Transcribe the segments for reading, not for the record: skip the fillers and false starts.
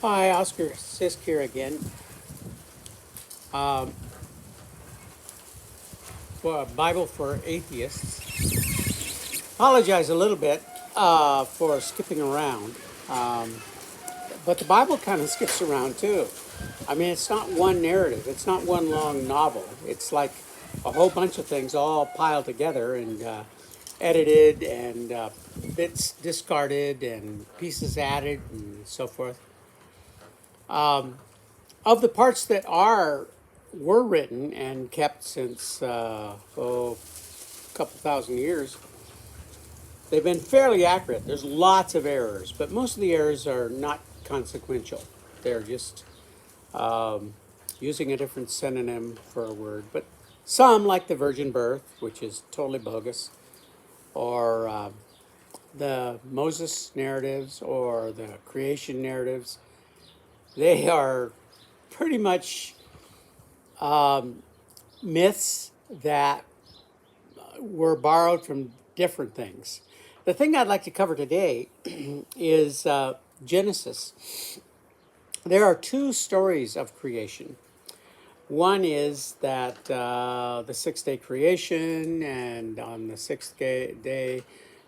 Hi, Oscar Sisk here again. Um, for Bible for Atheists. Apologize a little bit for skipping around, um, but the Bible kind of skips around too. I mean, it's not one narrative. It's not one long novel. It's like a whole bunch of things all piled together and edited and bits discarded and pieces added and so forth. Of the parts that were written and kept since a couple thousand years, they've been fairly accurate. There's lots of errors, but most of the errors are not consequential. They're just using a different synonym for a word. But some, like the virgin birth, which is totally bogus, or the Moses narratives or the creation narratives, they are pretty much myths that were borrowed from different things. The thing I'd like to cover today is Genesis. There are two stories of creation. One is that the 6 day creation, and on the sixth day,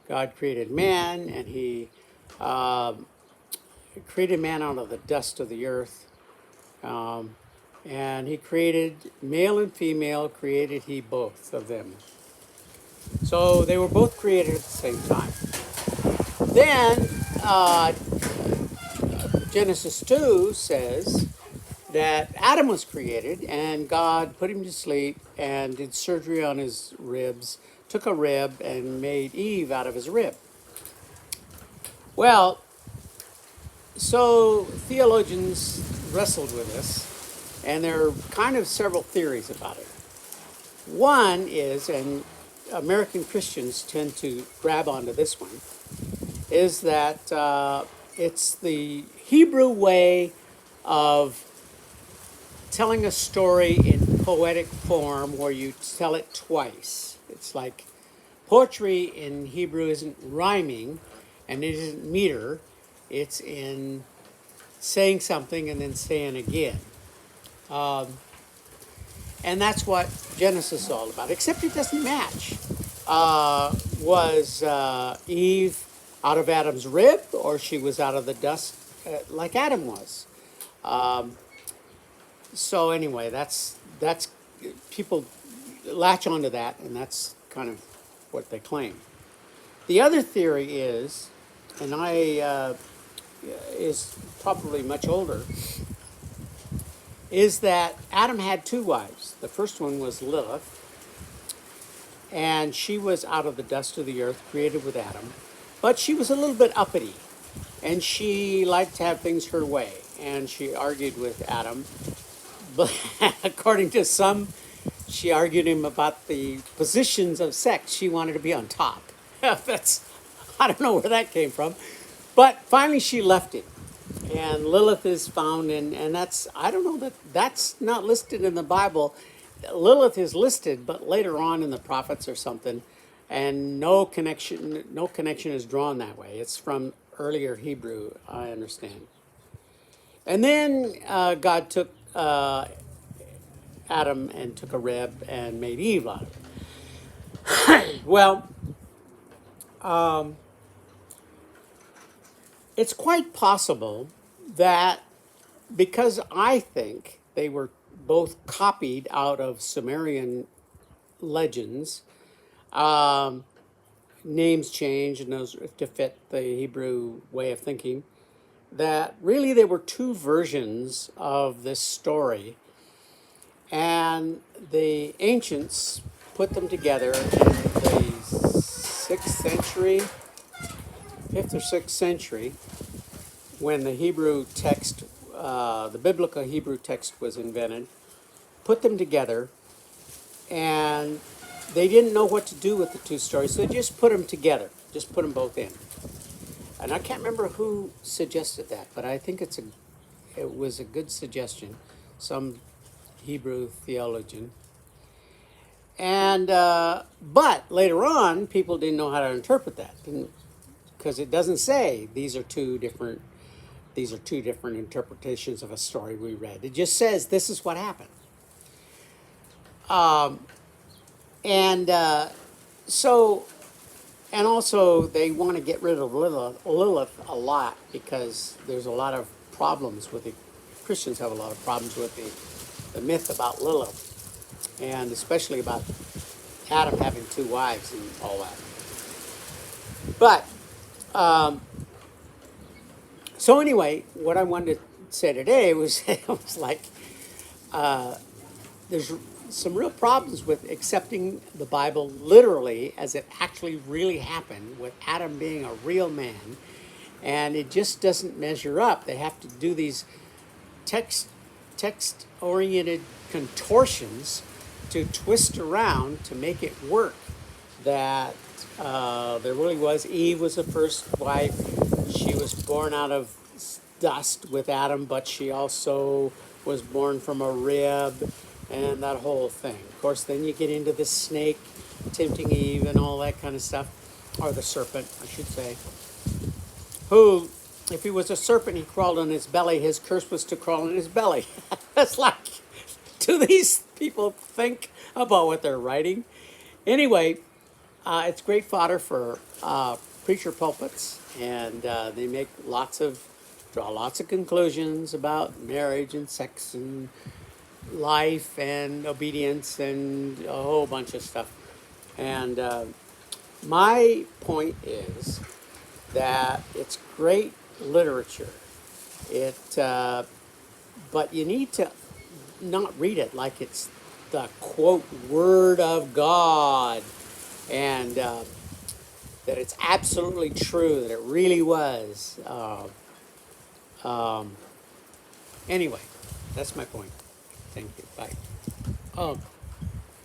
God created man, and he created man out of the dust of the earth. And he created male and female, created he both of them. So they were both created at the same time. Then Genesis 2 says that Adam was created and God put him to sleep and did surgery on his ribs, took a rib and made Eve out of his rib. Well, so theologians wrestled with this, and there are kind of several theories about it. One is, and American Christians tend to grab onto this one, is that it's the Hebrew way of telling a story in poetic form where you tell it twice. It's like poetry in Hebrew isn't rhyming and it isn't meter, it's in saying something and then saying again. And that's what Genesis is all about, except it doesn't match. Was Eve out of Adam's rib, or she was out of the dust like Adam was? So anyway, that's people latch onto that, and that's kind of what they claim. The other theory is, and is probably much older, is that Adam had two wives. The first one was Lilith, and she was out of the dust of the earth, created with Adam, but she was a little bit uppity, and she liked to have things her way, and she argued with Adam. But according to some, she argued him about the positions of sex. She wanted to be on top. I don't know where that came from, but finally she left him. And Lilith is found in, and I don't know that's not listed in the Bible. Lilith is listed, but later on in the prophets or something, and no connection is drawn that way. It's from earlier Hebrew, I understand. And then God took Adam and took a rib and made Eve out of it. Well, it's quite possible that because I think they were both copied out of Sumerian legends, names changed and those to fit the Hebrew way of thinking, that really there were two versions of this story, and the ancients put them together in the 6th century, 5th or 6th century, when the Hebrew text, the biblical Hebrew text was invented, put them together, and they didn't know what to do with the two stories, so they just put them together, just put them both in. And I can't remember who suggested that, but I think it was a good suggestion, some Hebrew theologian. And but later on, people didn't know how to interpret that, because it doesn't say these are two different these are two different interpretations of a story we read. It just says this is what happened. And so, and also they want to get rid of Lilith a lot because there's a lot of problems with it. Christians have a lot of problems with the myth about Lilith, and especially about Adam having two wives and all that. But, so anyway, what I wanted to say today was, it was like, there's some real problems with accepting the Bible literally as it actually really happened, with Adam being a real man, and it just doesn't measure up. They have to do these text-oriented contortions to twist around to make it work. That there really was, Eve was the first wife. She was born out of dust with Adam, but she also was born from a rib, and that whole thing. Of course, then you get into the snake tempting Eve and all that kind of stuff, or the serpent, I should say, who, if he was a serpent, he crawled on his belly. His curse was to crawl on his belly. That's like, do these people think about what they're writing? Anyway, it's great fodder for preacher pulpits, and they make draw lots of conclusions about marriage and sex and life and obedience and a whole bunch of stuff. And my point is that it's great literature. But you need to not read it like it's the quote word of God, and that it's absolutely true, that it really was. Anyway, that's my point. Thank you. Bye.